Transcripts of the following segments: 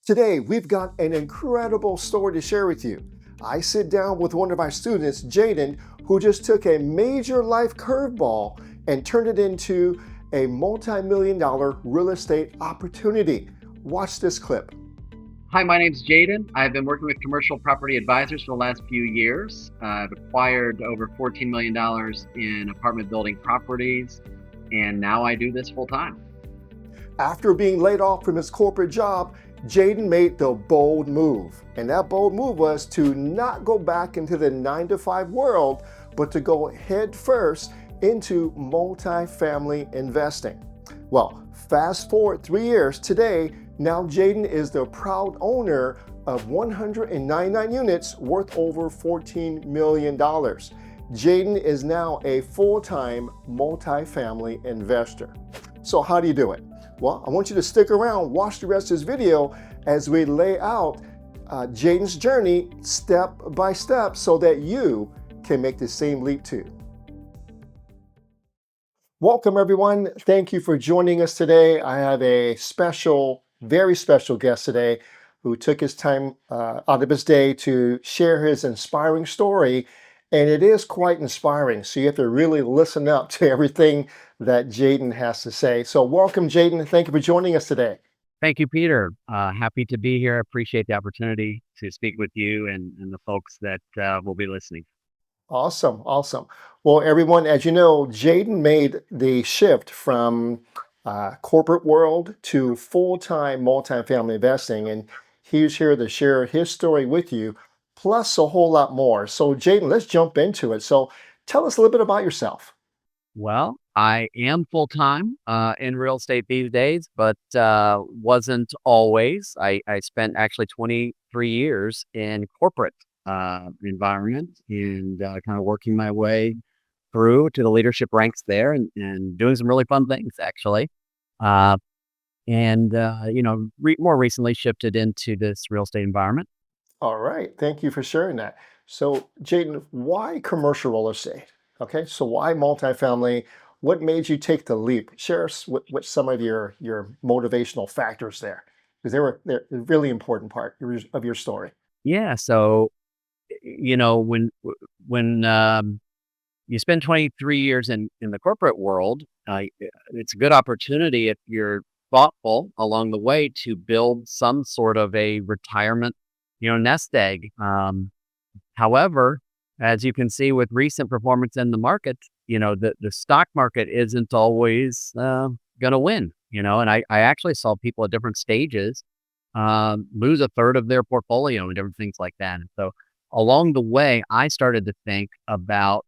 Today, we've got an incredible story to share with you. I sit down with one of our students, Jaden, who just took a major life curveball and turned it into a multi-million dollar real estate opportunity. Watch this clip. Hi, my name's Jaden. I've been working with commercial property advisors for the last few years. I've acquired over $14 million in apartment building properties, and now I do this full time. After being laid off from his corporate job, Jaden made the bold move. And that bold move was to not go back into the 9-to-5 world, but to go head first into multifamily investing. Well, fast forward 3 years today, now Jaden is the proud owner of 199 units worth over $14 million. Jaden is now a full-time multifamily investor. So how do you do it? Well, I want you to stick around, watch the rest of this video as we lay out Jaden's journey step by step so that you can make the same leap too. Welcome everyone. Thank you for joining us today. I have a special, very special guest today who took his time out of his day to share his inspiring story. And it is quite inspiring. So you have to really listen up to everything that Jaden has to say. So welcome, Jaden. Thank you for joining us today. Thank you, Peter. Happy to be here. Appreciate the opportunity to speak with you and the folks that will be listening. Awesome. Awesome. Well, everyone, as you know, Jaden made the shift from corporate world to full-time multifamily investing. And he's here to share his story with you, plus a whole lot more. So Jaden, let's jump into it. So tell us a little bit about yourself. Well, I am full time in real estate these days, but wasn't always. I spent actually 23 years in corporate environment and kind of working my way through to the leadership ranks there and doing some really fun things actually. Uh, more recently shifted into this real estate environment. All right. Thank you for sharing that. So Jaden, why commercial real estate? Okay. So why multifamily? What made you take the leap? Share us with some of your motivational factors there, because they're a really important part of your story. Yeah. So, when you spend 23 years in the corporate world, it's a good opportunity if you're thoughtful along the way to build some sort of a retirement, nest egg. However, as you can see with recent performance in the market, the stock market isn't always going to win, and I actually saw people at different stages lose a third of their portfolio and different things like that. And so along the way, I started to think about,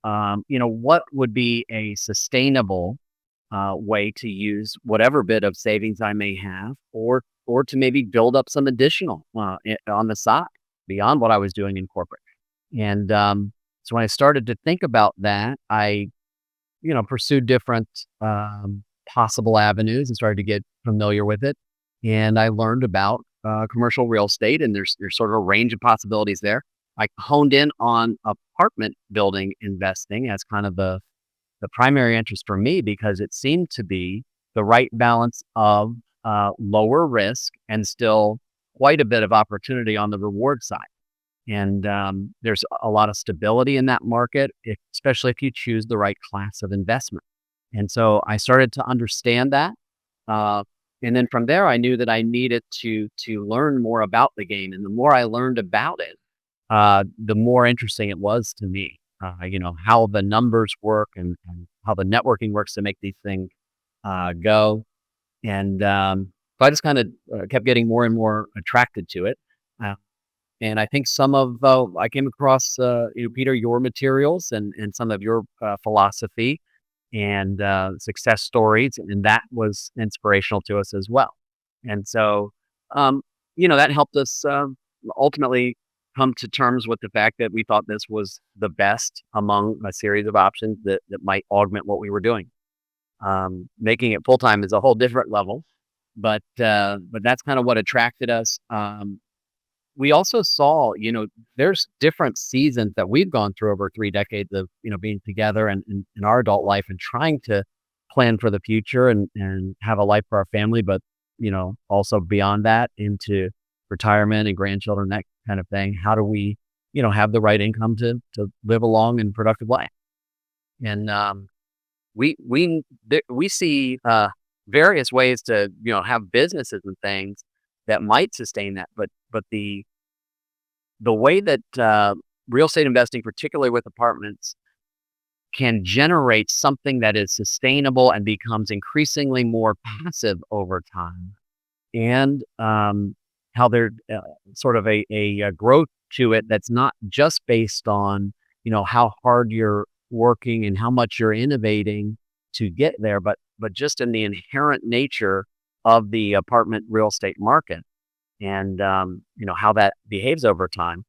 what would be a sustainable way to use whatever bit of savings I may have, or to maybe build up some additional on the side beyond what I was doing in corporate. And so when I started to think about that, I, pursued different possible avenues and started to get familiar with it. And I learned about commercial real estate, and there's sort of a range of possibilities there. I honed in on apartment building investing as kind of the primary interest for me because it seemed to be the right balance of lower risk and still quite a bit of opportunity on the reward side. And there's a lot of stability in that market, especially if you choose the right class of investment. And so I started to understand that. And then from there, I knew that I needed to learn more about the game. And the more I learned about it, the more interesting it was to me. How the numbers work and how the networking works to make these things go. And so I just kind of kept getting more and more attracted to it. And I think I came across, Peter, your materials and some of your philosophy and success stories, and that was inspirational to us as well. And so, that helped us ultimately come to terms with the fact that we thought this was the best among a series of options that might augment what we were doing. Making it full time is a whole different level, but that's kind of what attracted us. We also saw, there's different seasons that we've gone through over 3 decades of, being together and in our adult life and trying to plan for the future and have a life for our family. But also beyond that into retirement and grandchildren, that kind of thing. How do we, have the right income to live a long and productive life? And we see various ways to have businesses and things that might sustain that, but the way that real estate investing, particularly with apartments, can generate something that is sustainable and becomes increasingly more passive over time, and how there's sort of a growth to it that's not just based on how hard you're working and how much you're innovating to get there, but just in the inherent nature of the apartment real estate market, and how that behaves over time.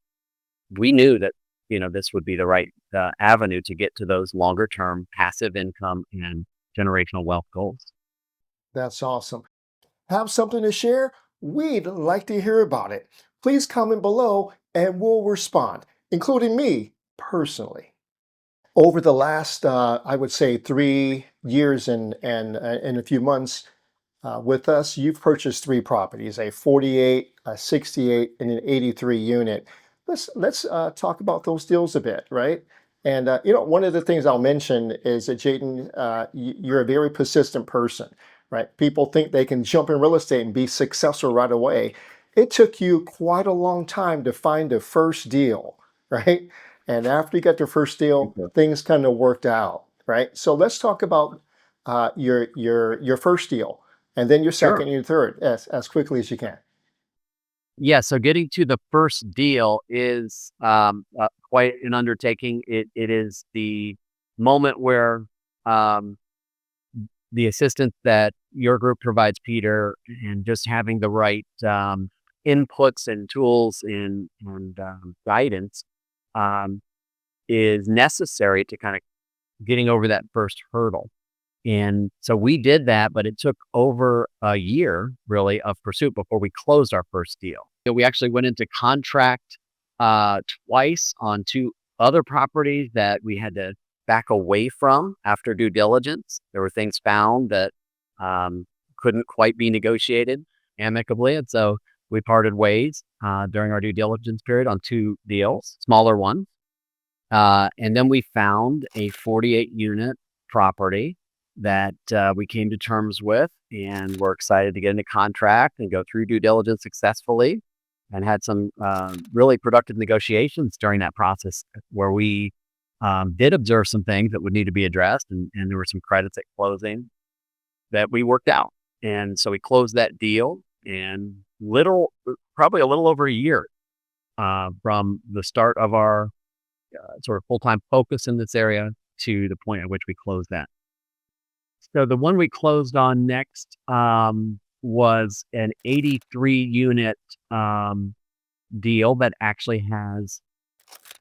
We knew that this would be the right avenue to get to those longer term passive income and generational wealth goals. That's awesome. Have something to share? We'd like to hear about it. Please comment below and we'll respond, including me personally. Over the last, I would say, 3 years and a few months with us, you've purchased three properties: a 48, a 68, and an 83 unit. Let's talk about those deals a bit, right? And one of the things I'll mention is that Jaden, you're a very persistent person, right? People think they can jump in real estate and be successful right away. It took you quite a long time to find a first deal, right? And after you got your first deal, Okay. things kind of worked out, right? So let's talk about your first deal, and then your Sure. second and your third as quickly as you can. Yeah. So getting to the first deal is quite an undertaking. It is the moment where um, the assistance that your group provides, Peter, and just having the right inputs and tools and guidance um, is necessary to kind of getting over that first hurdle. And so we did that, but it took over a year really of pursuit before we closed our first deal. We actually went into contract twice on two other properties that we had to back away from after due diligence. There were things found that um, couldn't quite be negotiated amicably. And so we parted ways during our due diligence period on two deals, smaller ones. And then we found a 48 unit property that we came to terms with, and we're excited to get into contract and go through due diligence successfully, and had some really productive negotiations during that process where we did observe some things that would need to be addressed, and there were some credits at closing that we worked out. And so we closed that deal in probably a little over a year from the start of our sort of full-time focus in this area to the point at which we closed that. So the one we closed on next was an 83 unit deal that actually has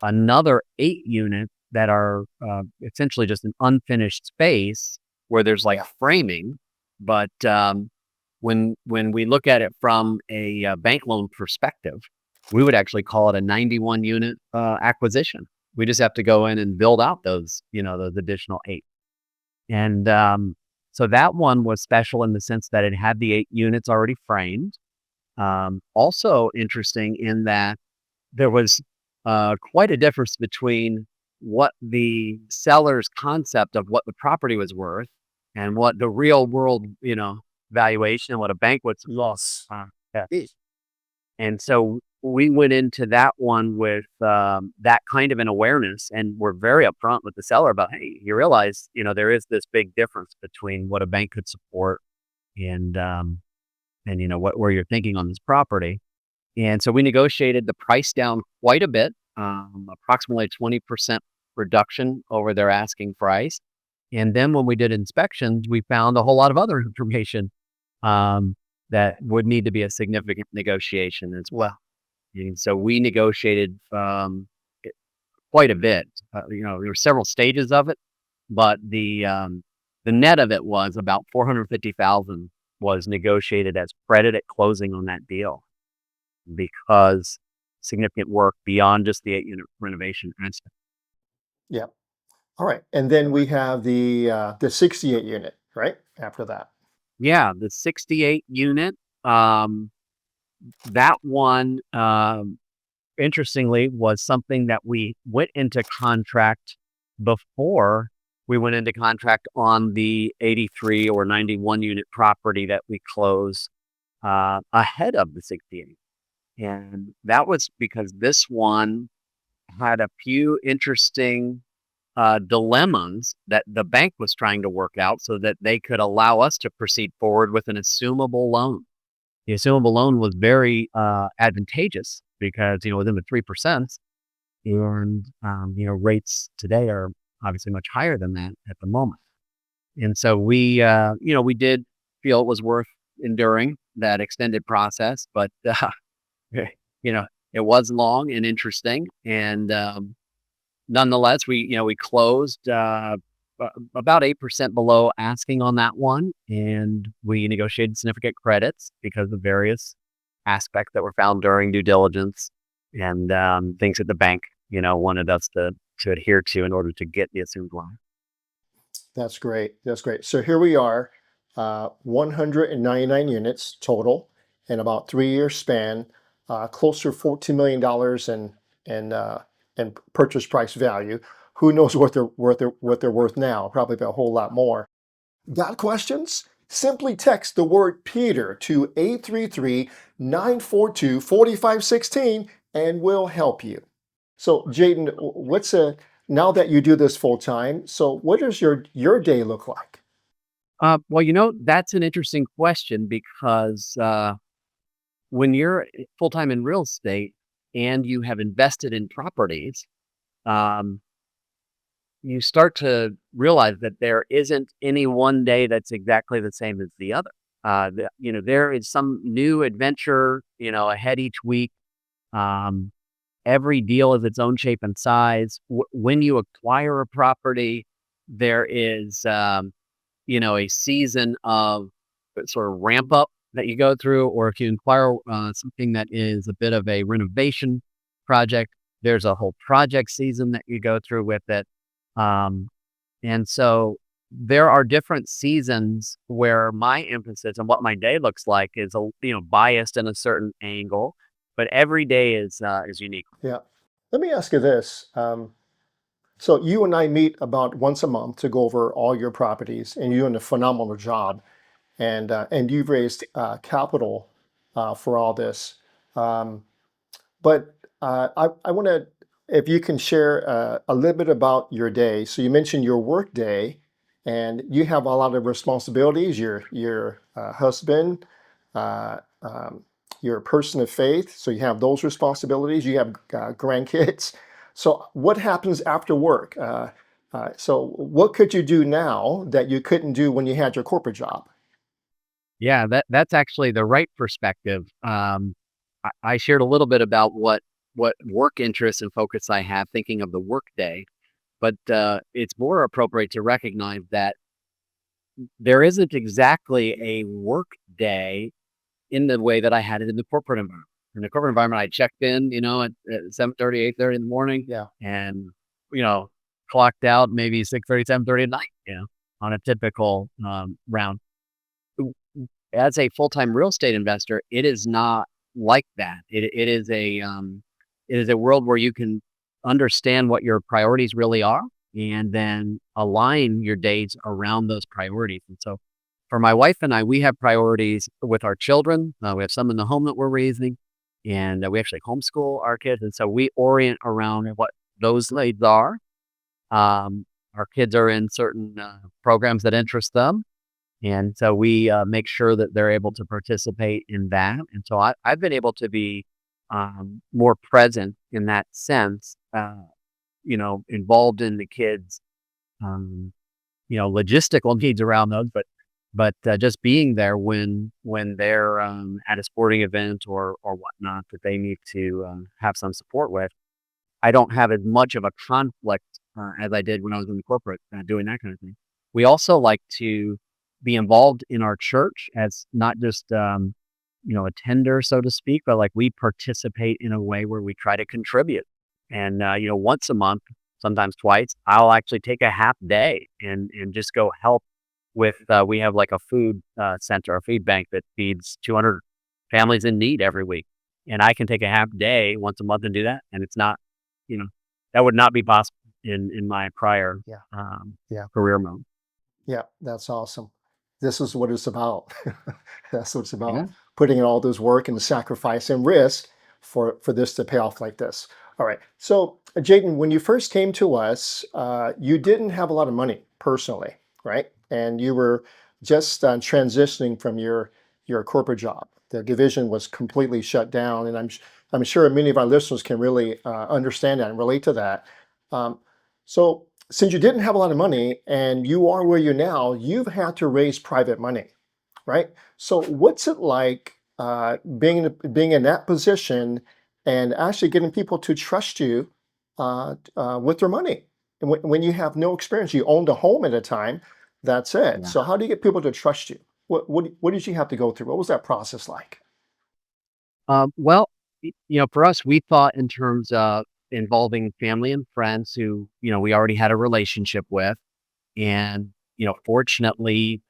another 8 units that are essentially just an unfinished space where there's like Yeah. framing, but when we look at it from a bank loan perspective, we would actually call it a 91 unit acquisition. We just have to go in and build out those additional 8. And so that one was special in the sense that it had the 8 units already framed. Also interesting in that there was quite a difference between what the seller's concept of what the property was worth and what the real world, valuation and what a bank would Loss. is. And so we went into that one with that kind of an awareness, and we're very upfront with the seller about, hey, you realize, there is this big difference between what a bank could support and where you're thinking on this property. And so we negotiated the price down quite a bit, approximately 20% reduction over their asking price. And then when we did inspections, we found a whole lot of other information that would need to be a significant negotiation as well. And so we negotiated it quite a bit. There were several stages of it, but the net of it was about 450,000 was negotiated as credit at closing on that deal, because significant work beyond just the 8 unit renovation aspect. Yeah. All right. And then we have the 68 unit, right? After that. Yeah, the 68 unit, um, that one, interestingly, was something that we went into contract before we went into contract on the 83 or 91 unit property that we closed, ahead of the 68. And that was because this one had a few interesting dilemmas that the bank was trying to work out so that they could allow us to proceed forward with an assumable loan. The assumable loan was very advantageous because, within the 3%, and, rates today are obviously much higher than that at the moment. And so we did feel it was worth enduring that extended process, but, you know, it was long and interesting. And, nonetheless, we closed, about 8% below asking on that one, and we negotiated significant credits because of various aspects that were found during due diligence and, things that the bank, wanted us to adhere to in order to get the assumed loan. That's great. That's great. So here we are, 199 units total in about 3 year span, close to $14 million in in purchase price value. Who knows what they're worth now? Probably a whole lot more. Got questions? Simply text the word Peter to 833-942-4516 and we'll help you. So Jaden, now that you do this full time, so what does your day look like? Well, that's an interesting question because when you're full time in real estate and you have invested in properties, um, you start to realize that there isn't any one day that's exactly the same as the other. There is some new adventure, ahead each week. Um, every deal is its own shape and size. When you acquire a property, there is, a season of sort of ramp up that you go through, or if you acquire something that is a bit of a renovation project, there's a whole project season that you go through with it. Um, and so there are different seasons where my emphasis and what my day looks like is biased in a certain angle, but every day is unique. Yeah. Let me ask you this. So you and I meet about once a month to go over all your properties, and you're doing a phenomenal job. And you've raised capital for all this. Um, But I want to, if you can share a little bit about your day. So you mentioned your work day, and you have a lot of responsibilities. Your husband, uh, um, you're a person of faith, so you have those responsibilities. You have grandkids. So what happens after work? So what could you do now that you couldn't do when you had your corporate job? Yeah, that's actually the right perspective. I shared a little bit about what work interests and focus I have thinking of the workday, but it's more appropriate to recognize that there isn't exactly a work day in the way that I had it in the corporate environment. In the corporate environment, I checked in, at 7:30, 8:30 in the morning Yeah. and, you know, clocked out maybe 6:30, 7:30 at night, on a typical round. As a full-time real estate investor, it is not like that. It is a world where you can understand what your priorities really are and then align your days around those priorities. And so for my wife and I, we have priorities with our children. We have some in the home that we're raising, and we actually homeschool our kids. And so we orient around what those needs are. Our kids are in certain programs that interest them, and so we make sure that they're able to participate in that. And so I've been able to be more present in that sense, involved in the kids, um, logistical needs around those, but just being there when they're at a sporting event or whatnot that they need to have some support with. I don't have as much of a conflict as I did when I was in the corporate doing that kind of thing. We also like to be involved in our church as not just a tender, so to speak, but like we participate in a way where we try to contribute. And once a month, sometimes twice, I'll actually take a half day and just go help with, we have like a food center, a food bank that feeds 200 families in need every week. And I can take a half day once a month and do that. And it's not, you know, that would not be possible in my prior Yeah. um, Yeah. career mode. Yeah. That's awesome. This is what it's about. That's what it's Yeah. about. Putting in all this work and sacrifice and risk for this to pay off like this. All right. So, Jaden, when you first came to us, you didn't have a lot of money personally, right? And you were just transitioning from your corporate job. The division was completely shut down, and I'm sure many of our listeners can really understand that and relate to that. Um, so, since you didn't have a lot of money and you are where you're now, you've had to raise private money, right? So, what's it like being in that position and actually getting people to trust you with their money? And when you have no experience, you owned a home at a time. That's it. Yeah. So, how do you get people to trust you? What did you have to go through? What was that process like? Well, for us, we thought in terms of involving family and friends who, we already had a relationship with. And, fortunately,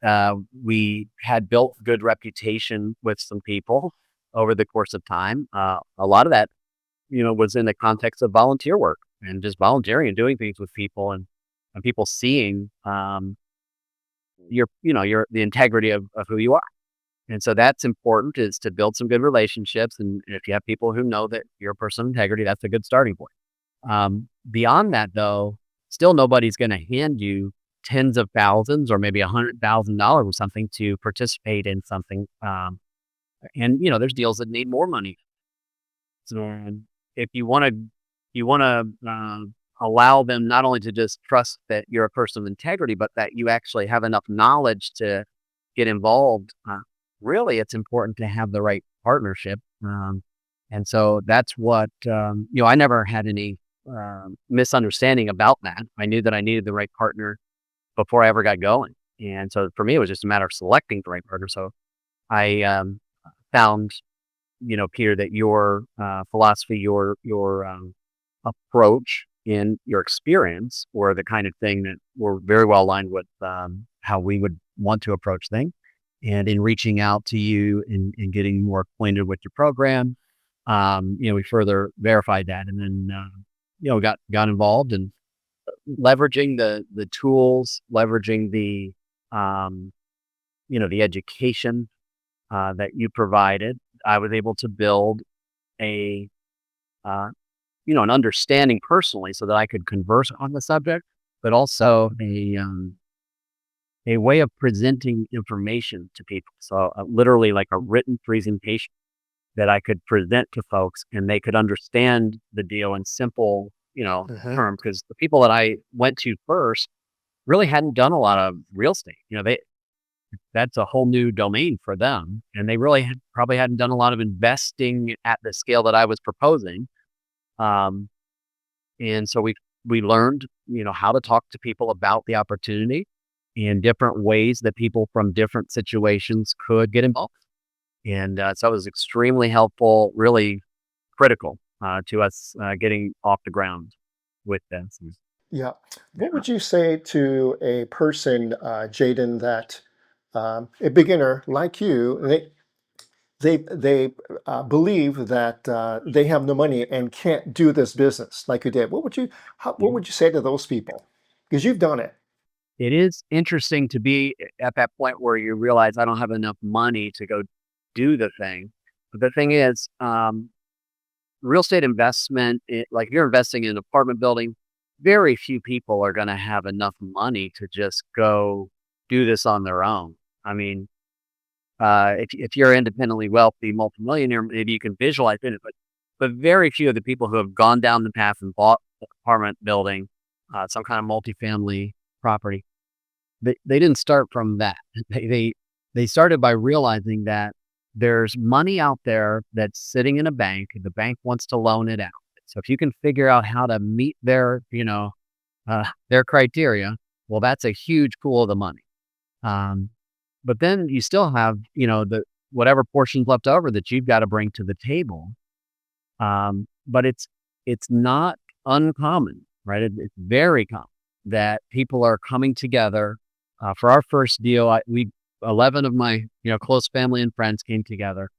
we had built good reputation with some people over the course of time. A lot of that, was in the context of volunteer work and just volunteering and doing things with people and people seeing the integrity of who you are. And so that's important is to build some good relationships. And if you have people who know that you're a person of integrity, that's a good starting point. Beyond that, though, still nobody's going to hand you tens of thousands or maybe $100,000 or something to participate in something. And there's deals that need more money. So if you want to allow them not only to just trust that you're a person of integrity, but that you actually have enough knowledge to get involved. Really, it's important to have the right partnership. And so that's what, I never had any misunderstanding about that. I knew that I needed the right partner before I ever got going. And so for me, it was just a matter of selecting the right partner. So I found, Peter, that your philosophy, your approach in your experience were the kind of thing that were very well aligned with how we would want to approach things. And in reaching out to you and getting more acquainted with your program, we further verified that, and then got involved and leveraging the tools, leveraging um, the education that you provided. I was able to build a uh, an understanding personally, so that I could converse on the subject, but also a way of presenting information to people. So literally like a written presentation that I could present to folks and they could understand the deal in simple, Hmm. terms. Because the people that I went to first really hadn't done a lot of real estate. That's a whole new domain for them. And they really probably hadn't done a lot of investing at the scale that I was proposing. Um, and so we learned, how to talk to people about the opportunity and different ways that people from different situations could get involved. And so it was extremely helpful, really critical to us getting off the ground with this. Yeah. What Yeah. would you say to a person, Jaden, that a beginner like you, they believe that they have no money and can't do this business like you did? What Yeah. would you say to those people? Because you've done it. It is interesting to be at that point where you realize I don't have enough money to go do the thing. But the thing is, real estate investment, like if you're investing in an apartment building, very few people are going to have enough money to just go do this on their own. I mean, if you're independently wealthy, multimillionaire, maybe you can visualize it, but very few of the people who have gone down the path and bought an apartment building, some kind of multifamily property, they didn't start from that. They started by realizing that there's money out there that's sitting in a bank, and the bank wants to loan it out. So if you can figure out how to meet their criteria, well, that's a huge pool of the money. Um, but then you still have, the whatever portion's left over that you've got to bring to the table. But it's not uncommon, right? It's very common that people are coming together. For our first deal, 11 of my close family and friends came together,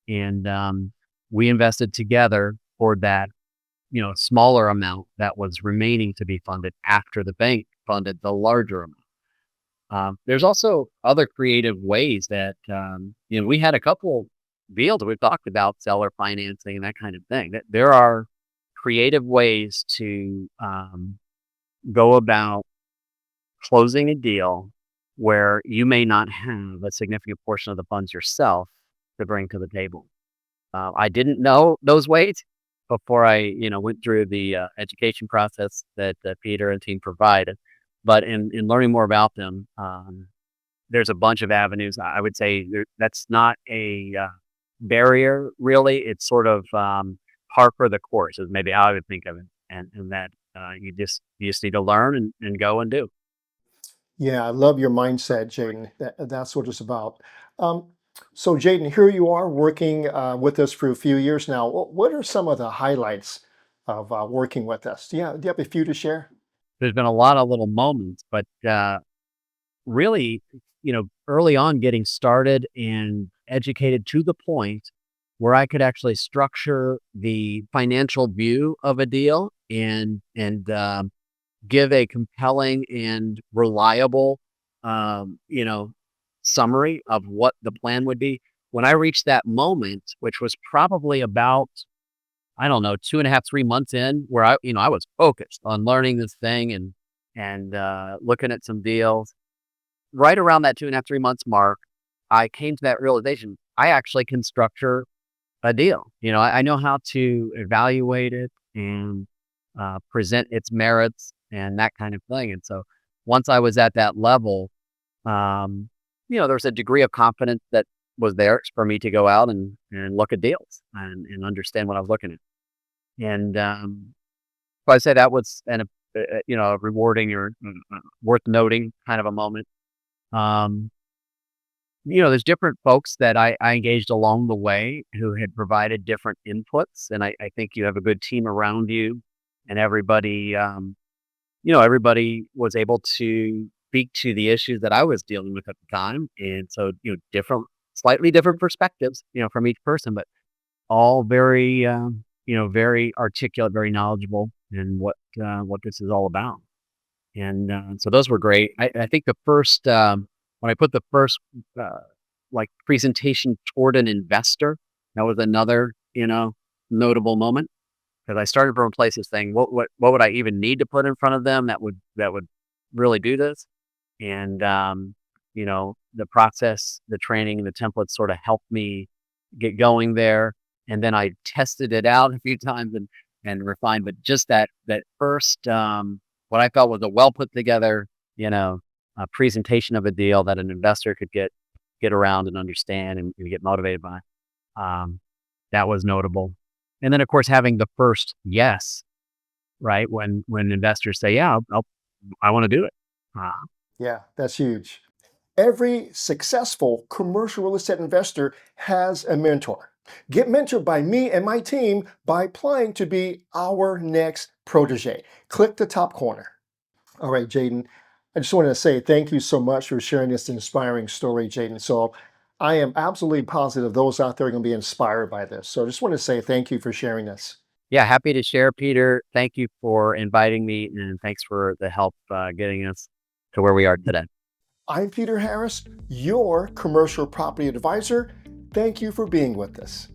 and we invested together for that smaller amount that was remaining to be funded after the bank funded the larger amount. There's also other creative ways that we had a couple deals that we've talked about, seller financing and that kind of thing. That there are creative ways to go about closing a deal where you may not have a significant portion of the funds yourself to bring to the table. I didn't know those ways before I, went through the education process that Peter and team provided. But in learning more about them, there's a bunch of avenues. I would say that's not a barrier, really. It's sort of par for the course, is maybe how I would think of it, and that you just need to learn and go and do. Yeah, I love your mindset, Jaden. That's what it's about. Um, so, Jaden, here you are working with us for a few years now. What are some of the highlights of working with us? Do you have a few to share? There's been a lot of little moments, but really, early on getting started and educated to the point where I could actually structure the financial view of a deal and give a compelling and reliable, summary of what the plan would be. When I reached that moment, which was probably about, I don't know, 2.5, 3 months in, where I was focused on learning this thing and looking at some deals. Right around that 2.5, 3 months mark, I came to that realization. I actually can structure a deal. I know how to evaluate it and present its merits and that kind of thing. And so once I was at that level, um, there's a degree of confidence that was there for me to go out and look at deals and understand what I was looking at. And so I say that was a rewarding or worth noting kind of a moment. Um, there's different folks that I engaged along the way who had provided different inputs, and I think you have a good team around you, and everybody was able to speak to the issues that I was dealing with at the time, and so slightly different perspectives, from each person, but all very, very articulate, very knowledgeable in what this is all about. And, so those were great. I think the first, when I put the first, uh, like, presentation toward an investor, that was another, notable moment, because I started from a place of saying, "What would I even need to put in front of them that would really do this?" And, the process, the training, the templates sort of helped me get going there, and then I tested it out a few times and refined, but just that first, what I felt was a well put together, presentation of a deal that an investor could get around and understand and get motivated by. Um, that was notable. And then, of course, having the first yes, right? When investors say, "Yeah, I want to do it." Uh, Yeah, that's huge. Every successful commercial real estate investor has a mentor. Get mentored by me and my team by applying to be our next protege. Click the top corner. All right, Jaden, I just wanted to say thank you so much for sharing this inspiring story, Jaden. So I am absolutely positive those out there are going to be inspired by this. So I just want to say thank you for sharing this. yeah, happy to share, Peter. Thank you for inviting me, and thanks for the help getting us to where we are today. I'm Peter Harris, your commercial property advisor. Thank you for being with us.